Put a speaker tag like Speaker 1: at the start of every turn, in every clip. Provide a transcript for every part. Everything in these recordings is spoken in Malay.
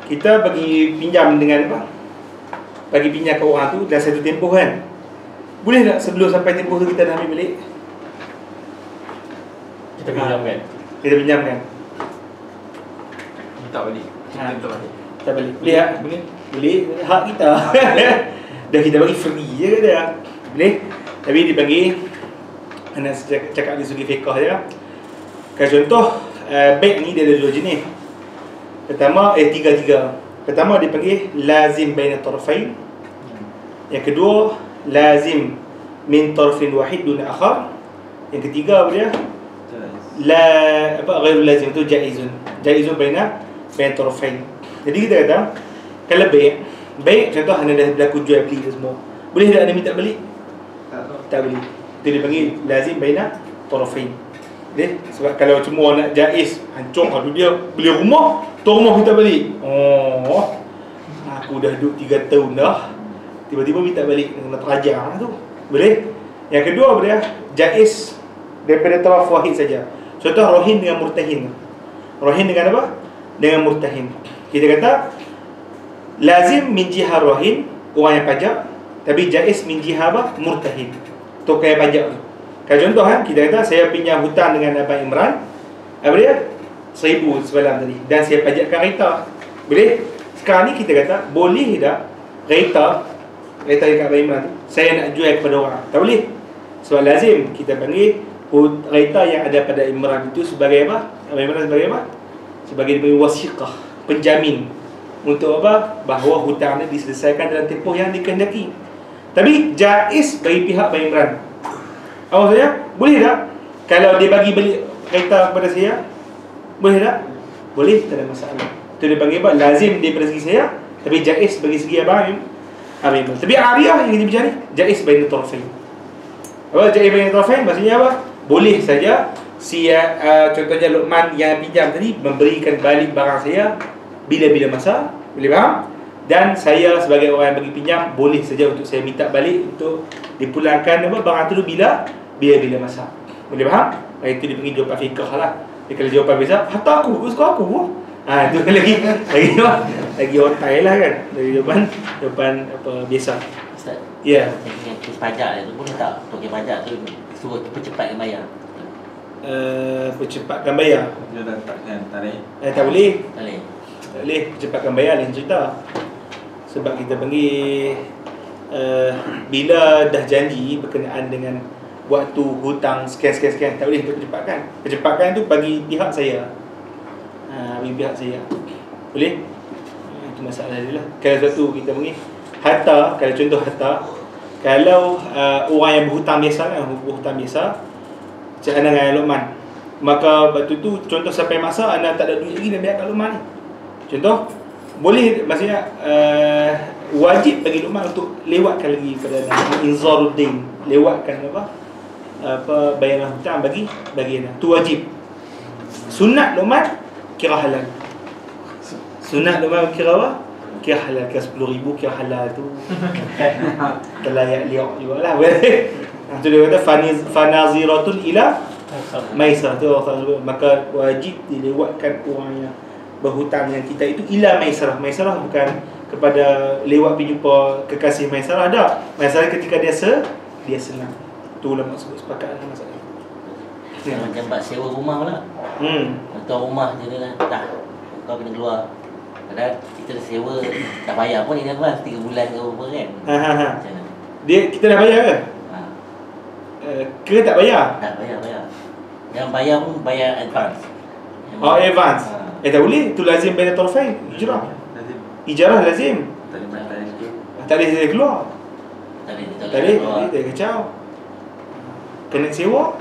Speaker 1: kita bagi pinjam dengan apa? Bagi pinjam ke orang tu dalam satu tempoh kan. Boleh tak sebelum sampai tempoh tu kita dah ambil balik?
Speaker 2: Kita pinjamkan.
Speaker 1: Kita pinjamkan.
Speaker 2: Minta balik. Minta balik.
Speaker 1: Tak boleh. Boleh tak? Boleh. Boleh. Hak kita. Dah kita bagi free je ke dia. Boleh. Tapi dia bagi, nak cakap dari segi fiqh je. Kalau contoh baik ni dia ada dua jenis. Pertama, tiga. Pertama dia panggil lazim baina tarfain. Yang kedua, lazim min tarfin wahid duna akhar. Yang ketiga apa dia? Ghairu lazim, tu jaizun. Jaizun baina tarfain. Jadi kita kata kalau baik contoh anda dah berlaku jual beli semua, boleh tak anda minta balik? Tak boleh. Itu dia panggil lazim baina tarfain. Sebab kalau semua nak jaiz, hancur kalau dia beli rumah, tu rumah minta balik. Oh, aku dah duduk 3 tahun dah, tiba-tiba minta balik, kena terajar tu. Boleh. Yang kedua apa dia? Jaiz daripada taraf wahid saja. Contoh rohin dengan murtahin. Rohin dengan apa? Dengan murtahin. Kita kata lazim min jihah rohin, orang yang pajak, tapi jaiz min jihah apa? Murtahin. Tukar yang pajak tu. Kalau contoh kita kata saya pinjam hutang dengan Abang Imran, apa dia? 1,000 semalam tadi, dan saya pajakkan kereta. Boleh? Sekarang ni kita kata boleh tak kereta dekat Abang Imran tu saya nak jual kepada orang? Tak boleh. Sebab lazim kita panggil kereta yang ada pada Imran itu sebagai apa? Abang Imran sebagai apa? Sebagai wasiqah, penjamin untuk apa? Bahawa hutang ni diselesaikan dalam tempoh yang dikehendaki. Tapi jaiz bagi pihak Abang Imran. Awak saya, boleh tak kalau dia bagi beli kereta kepada saya? Boleh tak? Boleh, tak ada masalah. Itu dia panggil apa? Lazim daripada segi saya, tapi jaiz bagi segi Abang Imran. Tapi Ariyah yang kita bicara ni, jaiz baina tarfain. Apa jaiz baina tarfain? Maksudnya apa? Boleh saja contohnya Luqman yang pinjam tadi memberikan balik barang saya bila-bila masa. Boleh faham? Dan saya sebagai orang yang bagi pinjam, boleh saja untuk saya minta balik untuk dipulangkan apa barang tu bila masa. Boleh faham? Itu dia panggil jawapan fiqh lah. Dia kalau jawapan biasa, harta aku suka aku. Itu lagi otai lah kan. Dari jawapan apa biasa.
Speaker 3: Ustaz.
Speaker 1: Ya.
Speaker 3: Kes pajak tu boleh tak? Untuk kes pajak tu suruh percepatkan bayar.
Speaker 1: Percepatkan bayar.
Speaker 2: Dia dah takkan tarik.
Speaker 1: Tak boleh.
Speaker 3: Tak boleh.
Speaker 1: Tak boleh percepatkan bayar lain cerita. Sebab kita panggil bila dah janji berkenaan dengan waktu hutang sekian, tak boleh percepatkan. Percepatkan tu bagi pihak saya. Bagi pihak saya. Boleh? Itu masalah dia lah. Kalau satu kita panggil harta, kalau contoh harta, kalau orang yang berhutang biasa kan, berhutang biasa, macam Ana dengan Luqman, maka waktu tu contoh sampai masa Ana tak ada duit lagi dan biarkan Luqman ni. Contoh boleh, maksudnya wajib bagi Luqman untuk lewatkan lagi pada inzaruddin, lewatkan apa bayaran hutang bagi Ana. Tu wajib. Sunat Luqman kira halal. Sunat Luqman kira apa? Kira halal. Kira 10,000 kira halal tu. Terlayak liak juga lah. Itu dia kata fanaziratun ila maisarah. Tu Allah sebut, maka wajib dilewatkan orang yang berhutang dengan kita itu ila maisarah. Maisarah bukan kepada lewat pergi jumpa kekasih maisarah, ada. Maisarah ketika dia senang. Tu ulama sebut sepakat dalam masalah.
Speaker 3: Macam bab sewa rumah pula. Tuan rumah je dia tak, kau kena keluar. Kadang kita dah sewa, dah bayar pun in advance 3 bulan ke apa kan. Macam mana?
Speaker 1: Kita dah bayar ke? Ke tak bayar?
Speaker 3: Tak bayar. Yang bayar pun bayar advance.
Speaker 1: Advance. Tak boleh. Itu lazim baina tarfain. Ijarah lazim. Tak boleh keluar. Tak boleh dia kacau. Kena sewa.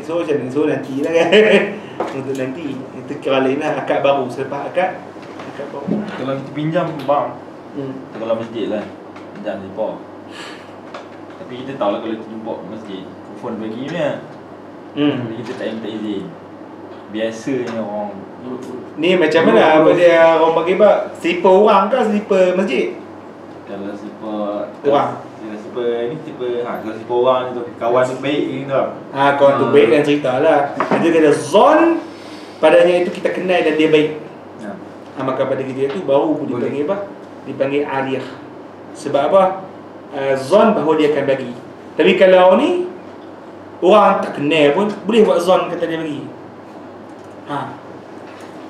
Speaker 1: So macam ni, so nanti lah kan. Untuk nanti itu kira lain lah. Akad baru. Selepas akad baru.
Speaker 2: Kalau kita pinjam bank, kalau masjid lah, pinjam depo. Tapi kita tahu lah kalau kita jumpa masjid, kufun bagi punya. Jadi kita tak minta izin. Biasanya orang
Speaker 1: ni macam mana apa dia orang bagi bab slipper orang ke slipper masjid?
Speaker 2: Kalau slipper
Speaker 1: orang.
Speaker 2: Kalau slipper orang tu kawan tu baik ni tau.
Speaker 1: Kawan tu baik dan cerita lah. Dia kata zon padanya itu kita kenal dan dia baik,
Speaker 2: Ya.
Speaker 1: maka pada ketika itu baru dipanggil apa? Dipanggil ariyah. Sebab apa? Zon bahawa dia akan bagi. Tapi kalau ni orang tak kenal pun boleh buat zon kata dia bagi.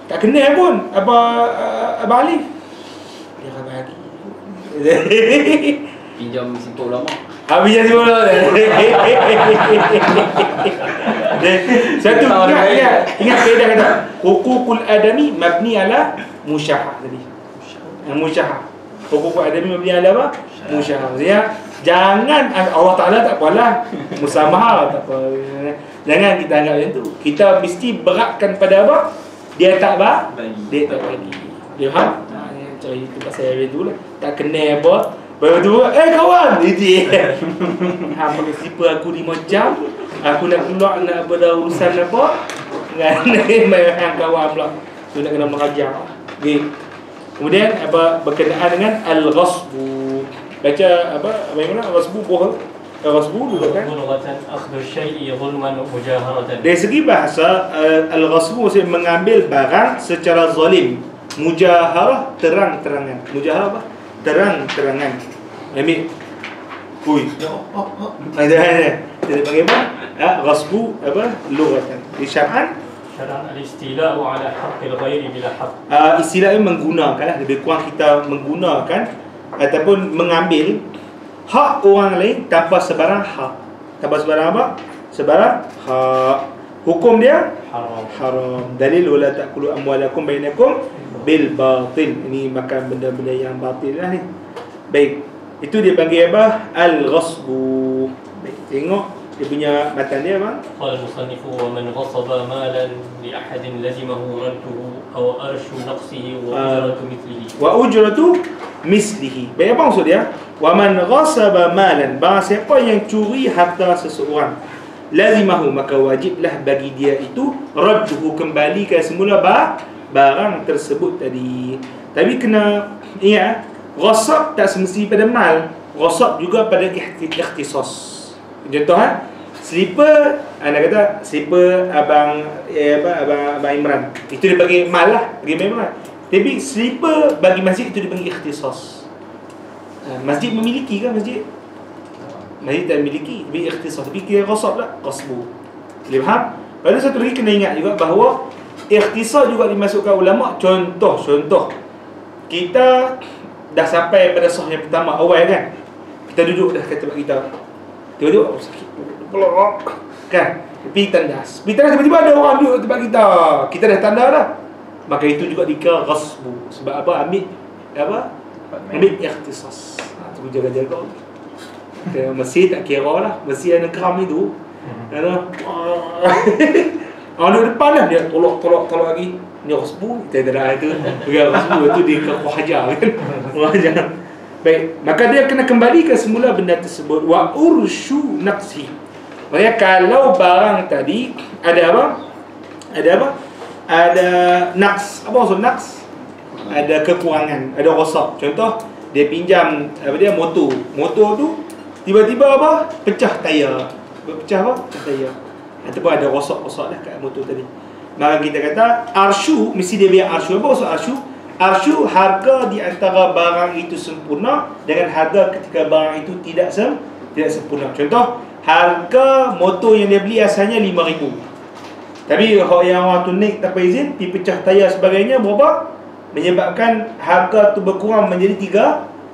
Speaker 1: Tak kenal pun Abang Alif dia akan bagi.
Speaker 4: Pinjam simpul ulama.
Speaker 1: Habis jadi bola dah. Satu ingat kaedah kata hukukul adami mabni ala musyahah tadi. Musyahah. Hukukul adami mabni ala apa? Musyahah. Jangan Allah Taala tak apalah musamahah tak apa. Jangan kita anggap macam tu. Kita mesti beratkan pada apa? Dia tak dia tak bagi. Dia faham? Cara itu pasal dia tu lah. Tak kenal apa. Baru tu kawan dia. Pakai slipper aku 5 jam. Aku nak keluar nak berurusan apa dengan main kawan pula. Tu nak kena mengajar. Okey. Kemudian berkenaan dengan al-ghasbu. Baca bagaimana al-ghasbu bohong. Al-ghasbu dulu kan.
Speaker 5: Akhdhu syai'i zulman mujaharatan.
Speaker 1: Dari segi bahasa al-ghasbu maksudnya mengambil barang secara zalim. Mujaharah terang-terangan. Mujaharah apa? Terang-terangan. Ambil. Hui. Ada. Jadi bagaimana? Ghasbu lughatan. Di syar'an
Speaker 5: al-istila'u ala haqqil ghairi bila haqq.
Speaker 1: Istilahnya menggunakan, lebih kurang kita menggunakan ataupun mengambil hak orang lain tanpa sebarang hak. Tanpa sebarang apa? Sebarang hak. Hukum dia haram. Dalil wala ta'kulu amwalakum bainakum bil batil. Ini makan benda-benda yang batil lah ni. Baik. Itu dia panggil apa? Al-ghasbu. Baik, tengok dia punya matan dia bang.
Speaker 5: Qala al-musannifu wa man ghasaba malan li ahadin lazimahu radduhu aw arshu naqsihi wa ujratu mithlihi.
Speaker 1: Wa ujratu mislihi. Baik, apa maksud dia? Wa man ghasaba malan, barang siapa yang curi harta seseorang, lazimahu, maka wajiblah bagi dia itu radduhu, kembalikan semula barang tersebut tadi. Tapi kena ingat, ghasab tak semesti pada mal, ghasab juga pada ikhtisas. Contoh slipper, anda kata slipper abang Imran, itu dia bagi mal lah, bagi Imran. Tapi slipper bagi masjid itu dipanggil ikhtisas. Masjid memiliki kan masjid? Masjid tak memiliki, tapi ikhtisas. Tapi kira ghasab lah, ghasbu. Boleh faham? Pada satu lagi kena ingat juga bahawa ikhtisas juga dimasukkan ulama. Contoh kita dah sampai pada sah yang pertama awal kan, kita duduk dah kat tempat kita, tiba-tiba sakit pelok kan, pergi tandas tiba-tiba ada orang duduk kat tempat kita dah tanda dah, maka itu juga dikira ghasbu. Sebab apa? Ambil ikhtisas. Tu jaga-jaga. Mesti tak kira lah, mesti ada kram itu. Orang duduk depan lah, dia tolak lagi. Ni ghasbu, kita dah itu. Bukan ghasbu, itu dia hajar kan. Hajar. Baik, maka dia kena kembalikan semula benda tersebut. Wa urshu naqsi. Maksudnya kalau barang tadi ada apa? Ada naqs. Apa maksud naqs? Ada kekurangan, ada rosak. Contoh, dia pinjam motor. Motor tu tiba-tiba pecah tayar. Pecah tayar. Ataupun ada rosak-rosak dah kat motor tadi. Maka kita kata arshu, mesti dia biar arshu. Apa maksud arshu? Arshu harga di antara barang itu sempurna dengan harga ketika barang itu tidak sempurna. Contoh, harga motor yang dia beli asalnya 5,000. Tapi yang orang tu naik tanpa izin, pergi pecah tayar sebagainya, berapa? Menyebabkan harga tu berkurang menjadi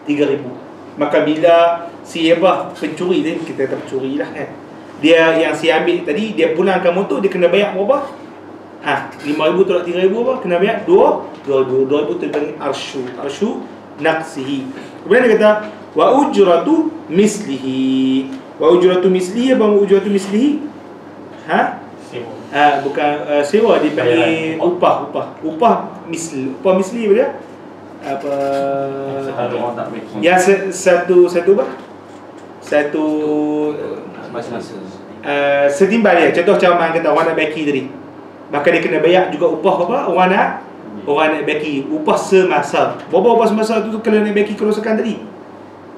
Speaker 1: 3,000. Maka bila si pencuri tadi, kita kata pencuri lah kan, dia yang si ambil tadi, dia pulangkan motor, dia kena bayar berapa? 5,000 tolak 3,000 kena bayar 2,000 tu dipanggil arshu naqsihi. Kemudian dia kata wa ujratu mislihi. Wa ujratu mislihi apa ujratu mislihi? Bukan sewa, dipanggil upah misli. Upah misli apa dia? Apa ya satu setimbal dia. Contoh macam kata orang nak baki tadi, maka dia kena bayar juga upah orang nak baki, upah semasa. Berapa upah semasa tu kalau nak baki kerosakan tadi?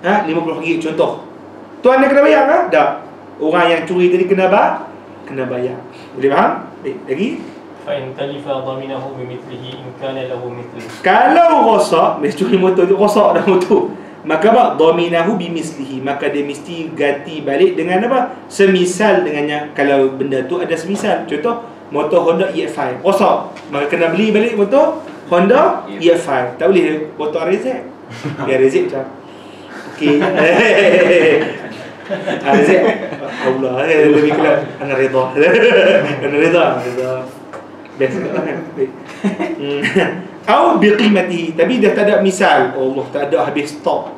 Speaker 1: RM50 contoh. Tuan dia kena bayar tak? Tak. Orang yang curi tadi kena bayar. Boleh faham? Baik, lagi.
Speaker 5: فإن تلف ضمنه بمثله إن كان له مثله.
Speaker 1: Kalau rosak, mesti curi motor tu rosak dah motor, maka apa? Dhaminahu bimislihi, maka dia mesti ganti balik dengan apa? Semisal dengannya. Kalau benda tu ada semisal, contoh motor Honda EF5 rosak, maka kena beli balik motor Honda EF5. Tak boleh motor RZ. Dia RZ macam okey. RZ Allah, lebih kelak ana redha. Ana redha. Biasa kan. Atau biqimatihi, tapi dia tak ada misal. Allah, tak ada, habis stok.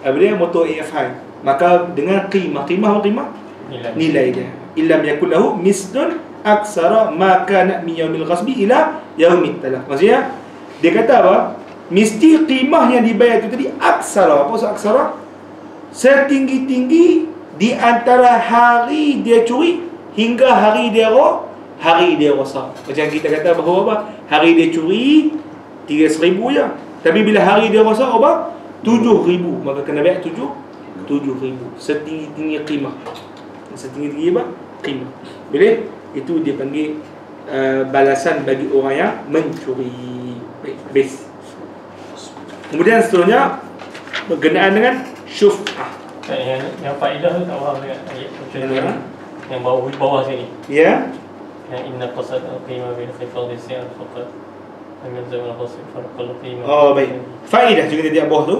Speaker 1: Dia motor AF5, maka dengan qimah nilai dia. Illam yakul lahu mislun aksara ma kana min yaumil ghasbi ila yaumit talaf. Maksudnya dia kata apa? Mesti qimah yang dibayar itu tadi aksara. Apa maksud aksara? Setinggi-tinggi di antara hari dia curi hingga hari dia rosak. Macam kita kata bahawa apa? Hari dia curi 3,000 je. Tapi bila hari dia rosak apa? 7,000. Maka kena bayar 7,000. Setinggi-tinggi qimah. Setinggi-tinggi apa? Qimah. Boleh? Itu dia panggil balasan bagi orang yang mencuri. Baik, habis. Kemudian seterusnya berkenaan dengan syuf'ah.
Speaker 5: Yang faedah tu tak faham dekat ayat yang bawah sini.
Speaker 1: Ya.
Speaker 5: Yang inna qasad al-qimah bil khifad as-si'at faqat lam yalzam al-qasd farq al-qimah.
Speaker 1: Oh, baik. Faedah juga di bawah tu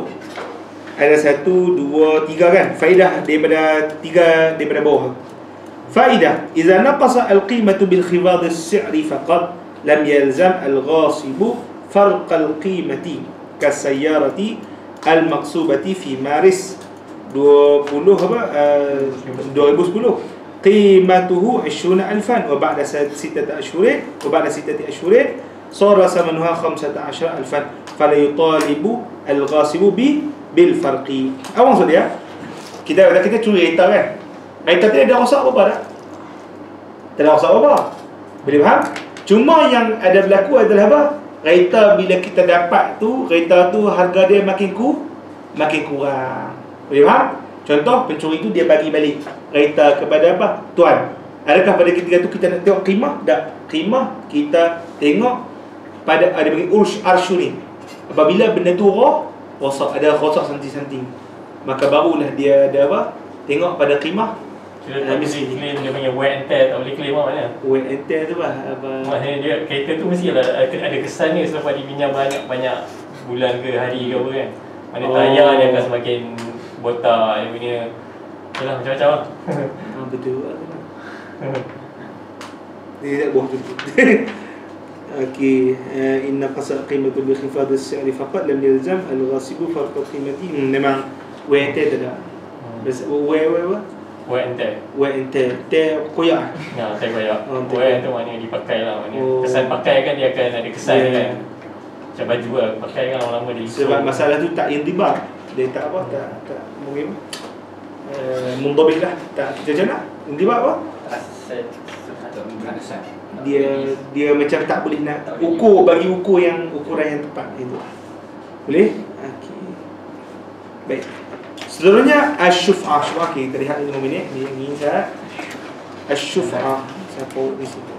Speaker 1: ada 1, 2, 3 kan? Faedah daripada 3 daripada bawah. Faedah, idza naqasa al-qimatu bil khifad as-si'ri faqat lam yalzam al-ghasibu farq al-qimati kasayyarati al-maqsubati fi Maris 20 apa 2010 qimatuhu 20,000 wa ba'da 6 ashhurin wa ba'da 6 ashhurin sara samanuha 15,000 fala yutalibu al-ghasibu bil farqi. Apa maksud dia? Kita curi kereta kan? Kereta tu ada rosak apa dah? Tak ada rosak apa? Boleh faham? Cuma yang ada berlaku adalah apa? Kereta bila kita dapat tu, kereta tu harga dia makin kurang. Boleh faham? Contoh, pencuri tu dia bagi balik kereta kepada apa? Tuan. Adakah pada ketika tu kita nak tengok qimah? Tak. Qimah kita tengok pada ada bagi arsyu ni. Apabila benda tu rosak, ada rosak santing-santing, maka barulah dia ada apa? Tengok pada qimah.
Speaker 5: Dia tak boleh claim, dia punya wear and tear tak boleh claim mana?
Speaker 1: Wear and tear tu apa?
Speaker 5: Maksudnya dia kereta tu mesti ada kesan ni selepas dipinjam banyak bulan ke hari ke apa kan. Mana tayar dia akan semakin botak, dia punya yalah macam-macam lah.
Speaker 1: Betul. Dia tak bohong tu. Okey, inna qasad qimatu bi khifad as-si'ri faqat lam yalzam al-ghasibu farq qimati. Memang wear and tear tak ada.
Speaker 5: Wear and tear.
Speaker 1: Wear and tear. Tear koyak.
Speaker 5: Ya, tear koyak. Wear tu maknanya dipakai lah, maknanya kesan pakai kan dia akan ada kesan kan. Macam baju lah, pakai kan lama-lama dia.
Speaker 1: Sebab masalah tu tak intibak. Dia tak apa, tak mungkin mundabit lah. Tak macam mana? Intibak apa? Dia macam tak boleh nak bagi ukuran yang tepat itu. Boleh? Okey. Baik. Seterusnya asy-syuf'ah. Kita lihat 5 minit. Ini saya asy-syuf'ah. Siapa di situ?